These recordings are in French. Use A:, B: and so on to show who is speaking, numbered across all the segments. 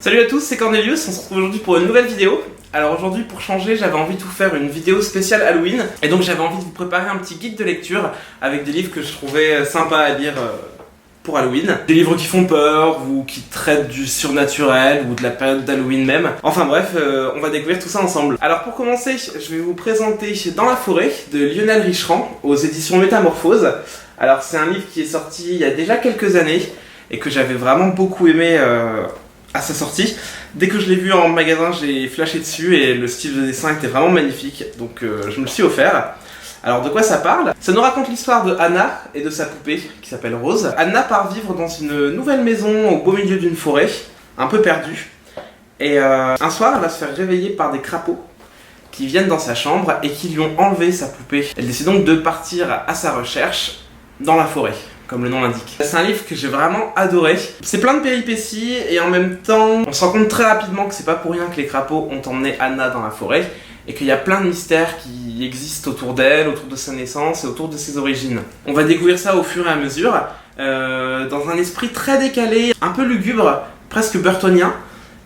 A: Salut à tous, c'est Cornelius, on se retrouve aujourd'hui pour une nouvelle vidéo. Alors aujourd'hui, pour changer, j'avais envie de vous faire une vidéo spéciale Halloween. Et donc j'avais envie de vous préparer un petit guide de lecture avec des livres que je trouvais sympas à lire pour Halloween. Des livres qui font peur ou qui traitent du surnaturel ou de la période d'Halloween même. Enfin bref, on va découvrir tout ça ensemble. Alors pour commencer, je vais vous présenter Dans la forêt de Lionel Richerand aux éditions Métamorphose. Alors c'est un livre qui est sorti il y a déjà quelques années et que j'avais vraiment beaucoup aimé à sa sortie. Dès que je l'ai vu en magasin, j'ai flashé dessus et le style de dessin était vraiment magnifique, donc je me le suis offert. Alors de quoi ça parle? Ça nous raconte l'histoire de Anna et de sa poupée qui s'appelle Rose. Anna part vivre dans une nouvelle maison au beau milieu d'une forêt, un peu perdue. Et un soir, elle va se faire réveiller par des crapauds qui viennent dans sa chambre et qui lui ont enlevé sa poupée. Elle décide donc de partir à sa recherche dans la forêt, comme le nom l'indique. C'est un livre que j'ai vraiment adoré. C'est plein de péripéties et en même temps, on se rend compte très rapidement que c'est pas pour rien que les crapauds ont emmené Anna dans la forêt et qu'il y a plein de mystères qui existent autour d'elle, autour de sa naissance et autour de ses origines. On va découvrir ça au fur et à mesure, dans un esprit très décalé, un peu lugubre, presque burtonien.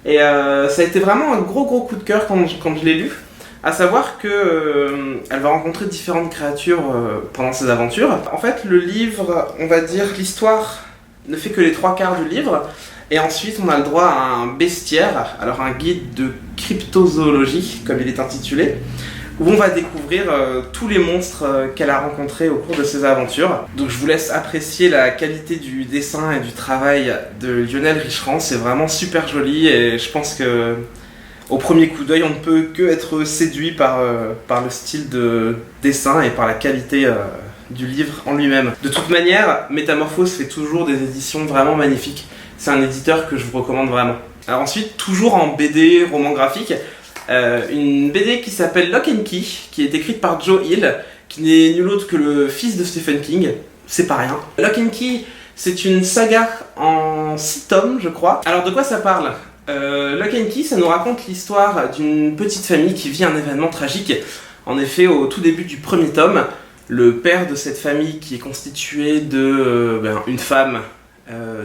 A: Et ça a été vraiment un gros coup de cœur quand je l'ai lu. À savoir que elle va rencontrer différentes créatures pendant ses aventures. En fait, le livre, on va dire, l'histoire ne fait que les 3/4 du livre. Et ensuite, on a le droit à un bestiaire, alors un guide de cryptozoologie, comme il est intitulé, où on va découvrir tous les monstres qu'elle a rencontrés au cours de ses aventures. Donc je vous laisse apprécier la qualité du dessin et du travail de Lionel Richerand. C'est vraiment super joli et je pense que au premier coup d'œil, on ne peut que être séduit par le style de dessin et par la qualité du livre en lui-même. De toute manière, Métamorphose fait toujours des éditions vraiment magnifiques. C'est un éditeur que je vous recommande vraiment. Alors ensuite, toujours en BD, roman graphique, une BD qui s'appelle Lock and Key, qui est écrite par Joe Hill, qui n'est nul autre que le fils de Stephen King. C'est pas rien. Lock and Key, c'est une saga en 6 tomes, je crois. Alors de quoi ça parle ? Lock and Key, ça nous raconte l'histoire d'une petite famille qui vit un événement tragique. En effet, au tout début du premier tome, le père de cette famille, qui est constitué de une femme,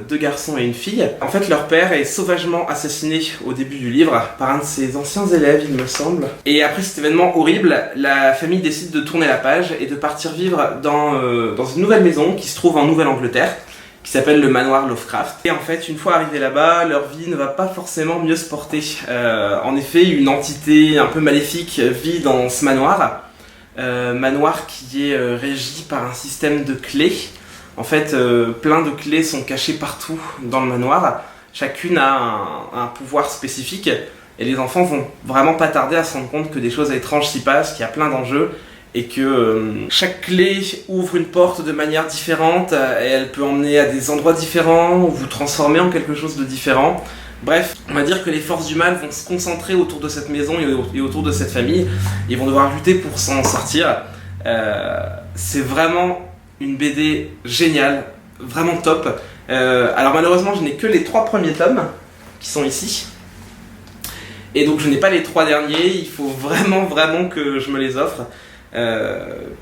A: 2 garçons et une fille, en fait leur père est sauvagement assassiné au début du livre par un de ses anciens élèves, il me semble. Et après cet événement horrible, la famille décide de tourner la page et de partir vivre dans une nouvelle maison qui se trouve en Nouvelle-Angleterre, qui s'appelle le manoir Lovecraft. Et en fait, une fois arrivés là-bas, leur vie ne va pas forcément mieux se porter. En effet, une entité un peu maléfique vit dans ce manoir. Manoir qui est régi par un système de clés. En fait, plein de clés sont cachées partout dans le manoir. Chacune a un pouvoir spécifique. Et les enfants vont vraiment pas tarder à se rendre compte que des choses étranges s'y passent, qu'il y a plein d'enjeux. Et que chaque clé ouvre une porte de manière différente et elle peut emmener à des endroits différents ou vous transformer en quelque chose de différent. Bref, on va dire que les forces du mal vont se concentrer autour de cette maison et autour de cette famille. Ils vont devoir lutter pour s'en sortir. C'est vraiment une BD géniale, vraiment top. Alors malheureusement, je n'ai que les 3 premiers tomes qui sont ici. Et donc je n'ai pas les 3 derniers, il faut vraiment que je me les offre.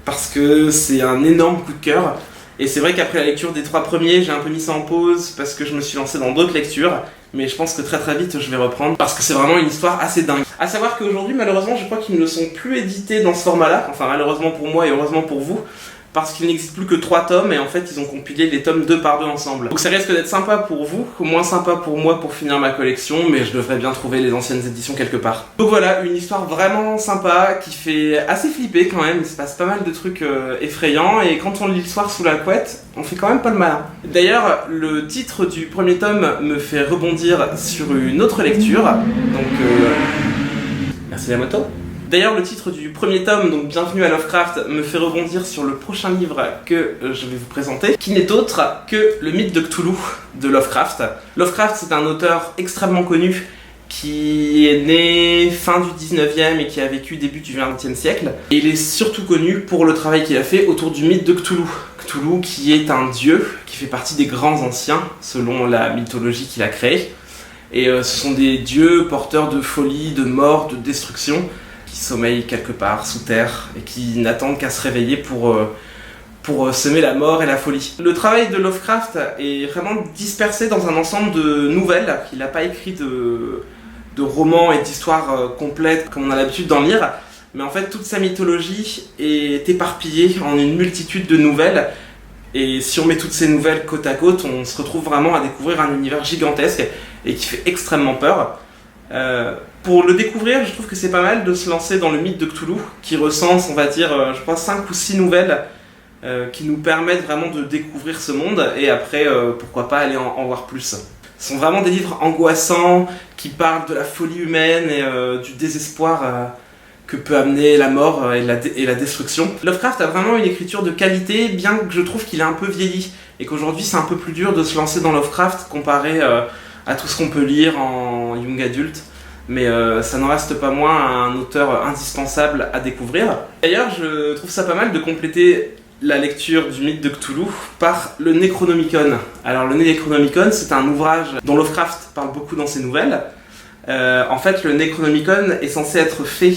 A: Parce que c'est un énorme coup de cœur. Et c'est vrai qu'après la lecture des 3 premiers, j'ai un peu mis ça en pause parce que je me suis lancé dans d'autres lectures. Mais je pense que très vite je vais reprendre parce que c'est vraiment une histoire assez dingue. A savoir qu'aujourd'hui, malheureusement, je crois qu'ils ne sont plus édités dans ce format-là. Enfin, malheureusement pour moi et heureusement pour vous. Parce qu'il n'existe plus que 3 tomes et en fait ils ont compilé les tomes 2 par 2 ensemble. Donc ça risque d'être sympa pour vous, moins sympa pour moi pour finir ma collection, mais je devrais bien trouver les anciennes éditions quelque part. Donc voilà, une histoire vraiment sympa qui fait assez flipper quand même, il se passe pas mal de trucs effrayants et quand on lit le soir sous la couette, on fait quand même pas le malin. D'ailleurs, le titre du premier tome me fait rebondir sur une autre lecture, donc merci la moto. D'ailleurs, le titre du premier tome, donc Bienvenue à Lovecraft, me fait rebondir sur le prochain livre que je vais vous présenter, qui n'est autre que Le mythe de Cthulhu de Lovecraft. Lovecraft, c'est un auteur extrêmement connu qui est né fin du 19e et qui a vécu début du 20e siècle. Et il est surtout connu pour le travail qu'il a fait autour du mythe de Cthulhu. Cthulhu qui est un dieu qui fait partie des grands anciens, selon la mythologie qu'il a créée. Et ce sont des dieux porteurs de folie, de mort, de destruction, qui sommeillent quelque part sous terre et qui n'attendent qu'à se réveiller pour pour semer la mort et la folie. Le travail de Lovecraft est vraiment dispersé dans un ensemble de nouvelles. Il n'a pas écrit de romans et d'histoires complètes comme on a l'habitude d'en lire, mais en fait toute sa mythologie est éparpillée en une multitude de nouvelles, et si on met toutes ces nouvelles côte à côte, on se retrouve vraiment à découvrir un univers gigantesque et qui fait extrêmement peur. Pour le découvrir, je trouve que c'est pas mal de se lancer dans le mythe de Cthulhu, qui recense, on va dire, je crois 5 ou 6 nouvelles qui nous permettent vraiment de découvrir ce monde, et après, pourquoi pas aller en voir plus. Ce sont vraiment des livres angoissants, qui parlent de la folie humaine et du désespoir que peut amener la mort et la destruction. Lovecraft a vraiment une écriture de qualité, bien que je trouve qu'il est un peu vieilli, et qu'aujourd'hui c'est un peu plus dur de se lancer dans Lovecraft comparé à tout ce qu'on peut lire en young adulte. Mais ça n'en reste pas moins un auteur indispensable à découvrir. D'ailleurs, je trouve ça pas mal de compléter la lecture du mythe de Cthulhu par le Necronomicon. Alors le Necronomicon, c'est un ouvrage dont Lovecraft parle beaucoup dans ses nouvelles. En fait, le Necronomicon est censé être fait...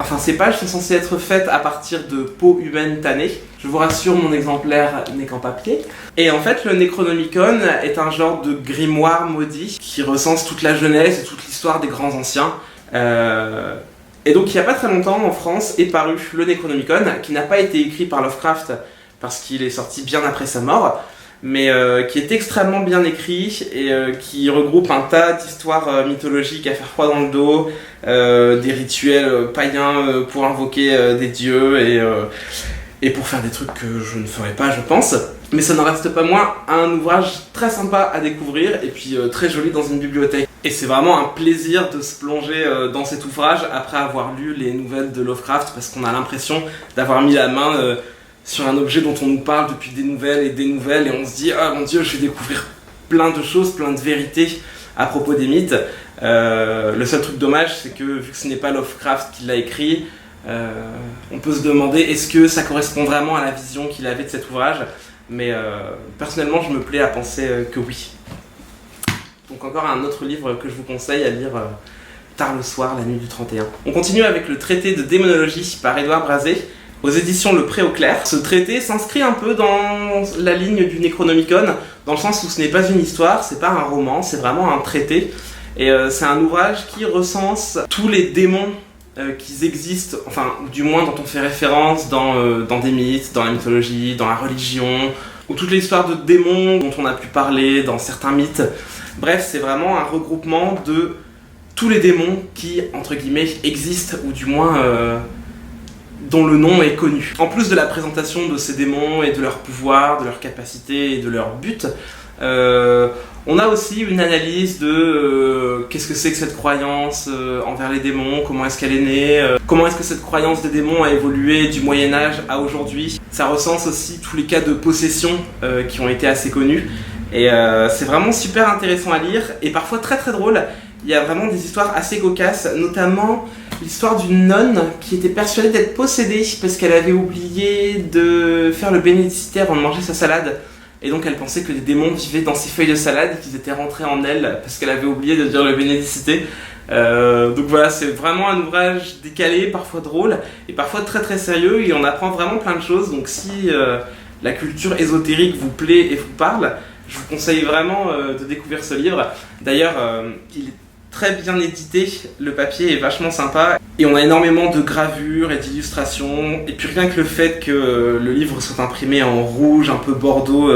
A: Enfin, ces pages sont censées être faites à partir de peaux humaines tannées. Je vous rassure, mon exemplaire n'est qu'en papier. Et en fait, le Necronomicon est un genre de grimoire maudit qui recense toute la jeunesse et toute l'histoire des grands anciens. Et donc, il n'y a pas très longtemps, en France, est paru le Necronomicon, qui n'a pas été écrit par Lovecraft parce qu'il est sorti bien après sa mort, mais qui est extrêmement bien écrit et qui regroupe un tas d'histoires mythologiques à faire froid dans le dos, des rituels païens pour invoquer des dieux et pour faire des trucs que je ne ferai pas, je pense. Mais ça n'en reste pas moins un ouvrage très sympa à découvrir et puis très joli dans une bibliothèque. Et c'est vraiment un plaisir de se plonger dans cet ouvrage après avoir lu les nouvelles de Lovecraft, parce qu'on a l'impression d'avoir mis la main sur un objet dont on nous parle depuis des nouvelles, et on se dit « Ah mon Dieu, je vais découvrir plein de choses, plein de vérités à propos des mythes ». Le seul truc dommage, c'est que vu que ce n'est pas Lovecraft qui l'a écrit, on peut se demander est-ce que ça correspond vraiment à la vision qu'il avait de cet ouvrage, mais personnellement je me plais à penser que oui. Donc encore un autre livre que je vous conseille à lire tard le soir, la nuit du 31. On continue avec le traité de démonologie par Édouard Brazé, aux éditions Le Pré au Clair. Ce traité s'inscrit un peu dans la ligne du Necronomicon, dans le sens où ce n'est pas une histoire, c'est pas un roman, c'est vraiment un traité. Et c'est un ouvrage qui recense tous les démons qui existent, enfin, du moins dont on fait référence dans des mythes, dans la mythologie, dans la religion, ou toutes les histoires de démons dont on a pu parler dans certains mythes. Bref, c'est vraiment un regroupement de tous les démons qui, entre guillemets, existent, ou du moins dont le nom est connu. En plus de la présentation de ces démons et de leurs pouvoirs, de leurs capacités et de leurs buts, on a aussi une analyse de qu'est-ce que c'est que cette croyance envers les démons, comment est-ce qu'elle est née, comment est-ce que cette croyance des démons a évolué du Moyen-Âge à aujourd'hui. Ça recense aussi tous les cas de possession qui ont été assez connus. Et c'est vraiment super intéressant à lire et parfois très très drôle. Il y a vraiment des histoires assez cocasses, notamment l'histoire d'une nonne qui était persuadée d'être possédée parce qu'elle avait oublié de faire le bénédicité avant de manger sa salade. Et donc elle pensait que les démons vivaient dans ses feuilles de salade et qu'ils étaient rentrés en elle parce qu'elle avait oublié de dire le bénédicité. Donc voilà, c'est vraiment un ouvrage décalé, parfois drôle et parfois très très sérieux, et on apprend vraiment plein de choses. Donc si la culture ésotérique vous plaît et vous parle, je vous conseille vraiment de découvrir ce livre. D'ailleurs, il est très bien édité, le papier est vachement sympa et on a énormément de gravures et d'illustrations, et puis rien que le fait que le livre soit imprimé en rouge, un peu bordeaux,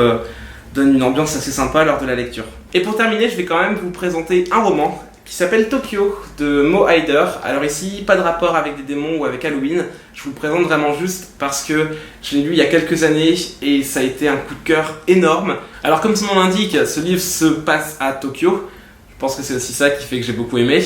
A: donne une ambiance assez sympa lors de la lecture. Et pour terminer, je vais quand même vous présenter un roman qui s'appelle Tokyo de Mo Hayder. Alors ici, pas de rapport avec des démons ou avec Halloween, je vous le présente vraiment juste parce que je l'ai lu il y a quelques années et ça a été un coup de cœur énorme. Alors comme son nom l'indique, ce livre se passe à Tokyo. Je pense que c'est aussi ça qui fait que j'ai beaucoup aimé.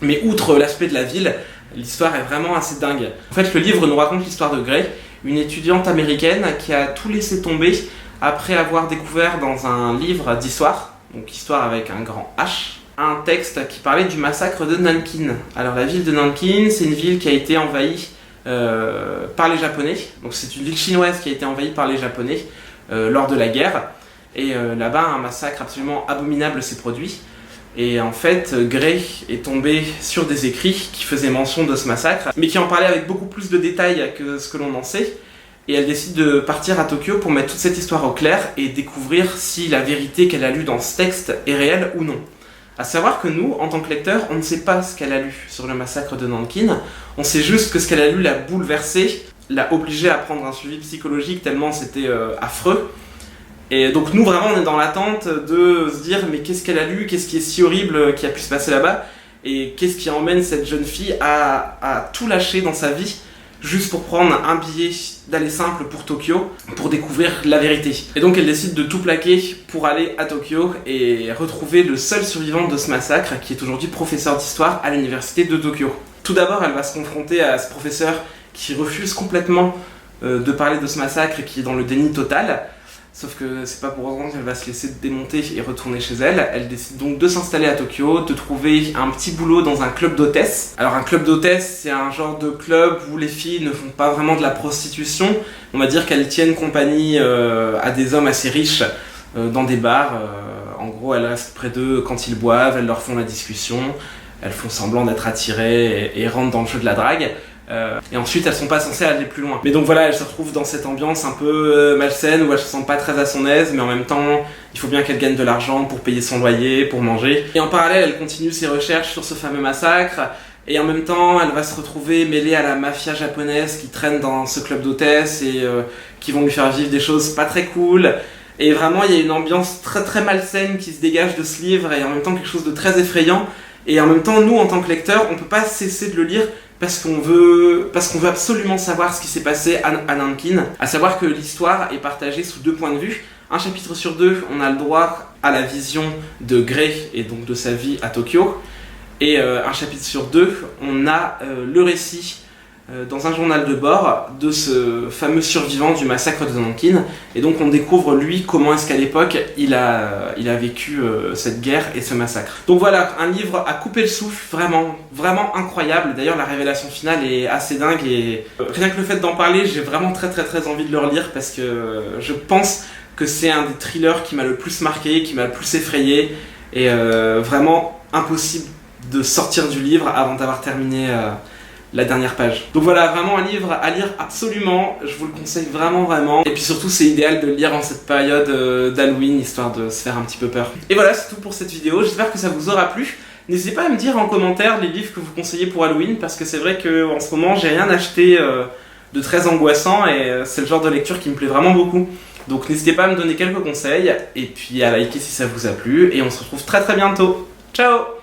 A: Mais outre l'aspect de la ville, l'histoire est vraiment assez dingue. En fait, le livre nous raconte l'histoire de Gray, une étudiante américaine qui a tout laissé tomber après avoir découvert dans un livre d'histoire, donc histoire avec un grand H, un texte qui parlait du massacre de Nankin. Alors la ville de Nankin, c'est une ville qui a été envahie par les Japonais. Donc c'est une ville chinoise qui a été envahie par les Japonais lors de la guerre. Et là-bas, un massacre absolument abominable s'est produit. Et en fait, Gray est tombé sur des écrits qui faisaient mention de ce massacre, mais qui en parlaient avec beaucoup plus de détails que ce que l'on en sait. et elle décide de partir à Tokyo pour mettre toute cette histoire au clair et découvrir si la vérité qu'elle a lue dans ce texte est réelle ou non. À savoir que nous, en tant que lecteurs, on ne sait pas ce qu'elle a lu sur le massacre de Nankin, on sait juste que ce qu'elle a lu l'a bouleversée, l'a obligée à prendre un suivi psychologique tellement c'était affreux. Et donc nous vraiment on est dans l'attente de se dire mais qu'est-ce qu'elle a lu, qu'est-ce qui est si horrible qui a pu se passer là-bas, et qu'est-ce qui emmène cette jeune fille à tout lâcher dans sa vie juste pour prendre un billet d'aller simple pour Tokyo, pour découvrir la vérité. Et donc elle décide de tout plaquer pour aller à Tokyo et retrouver le seul survivant de ce massacre, qui est aujourd'hui professeur d'histoire à l'université de Tokyo. Tout d'abord, elle va se confronter à ce professeur qui refuse complètement de parler de ce massacre et qui est dans le déni total. Sauf que c'est pas pour autant qu'elle va se laisser démonter et retourner chez elle. Elle décide donc de s'installer à Tokyo, de trouver un petit boulot dans un club d'hôtesse. Alors un club d'hôtesse, c'est un genre de club où les filles ne font pas vraiment de la prostitution. On va dire qu'elles tiennent compagnie à des hommes assez riches dans des bars. En gros, elles restent près d'eux quand ils boivent, elles leur font la discussion, elles font semblant d'être attirées et rentrent dans le jeu de la drague. Et ensuite elles sont pas censées aller plus loin. Mais donc voilà, elle se retrouve dans cette ambiance un peu malsaine où elle se sent pas très à son aise, mais en même temps il faut bien qu'elle gagne de l'argent pour payer son loyer, pour manger. Et en parallèle elle continue ses recherches sur ce fameux massacre, et en même temps elle va se retrouver mêlée à la mafia japonaise qui traîne dans ce club d'hôtesse et qui vont lui faire vivre des choses pas très cool. Et vraiment il y a une ambiance très très malsaine qui se dégage de ce livre, et en même temps quelque chose de très effrayant. Et en même temps nous en tant que lecteurs on peut pas cesser de le lire parce qu'on veut absolument savoir ce qui s'est passé à Nankin. À savoir que l'histoire est partagée sous 2 points de vue. Un chapitre sur 2, on a le droit à la vision de Grey et donc de sa vie à Tokyo. Et un chapitre sur 2, on a le récit dans un journal de bord de ce fameux survivant du massacre de Nankin. Et donc on découvre lui comment est-ce qu'à l'époque il a vécu cette guerre et ce massacre. Donc voilà, un livre à couper le souffle, vraiment, vraiment incroyable. D'ailleurs la révélation finale est assez dingue, et rien que le fait d'en parler, j'ai vraiment très envie de le relire, parce que je pense que c'est un des thrillers qui m'a le plus marqué, qui m'a le plus effrayé, et vraiment impossible de sortir du livre avant d'avoir terminé la dernière page. Donc voilà, vraiment un livre à lire absolument, je vous le conseille vraiment. Et puis surtout c'est idéal de le lire en cette période d'Halloween, histoire de se faire un petit peu peur. Et voilà, c'est tout pour cette vidéo, j'espère que ça vous aura plu. N'hésitez pas à me dire en commentaire les livres que vous conseillez pour Halloween, parce que c'est vrai qu'en ce moment j'ai rien acheté de très angoissant, et c'est le genre de lecture qui me plaît vraiment beaucoup. Donc n'hésitez pas à me donner quelques conseils, et puis à liker si ça vous a plu, et on se retrouve très bientôt. Ciao!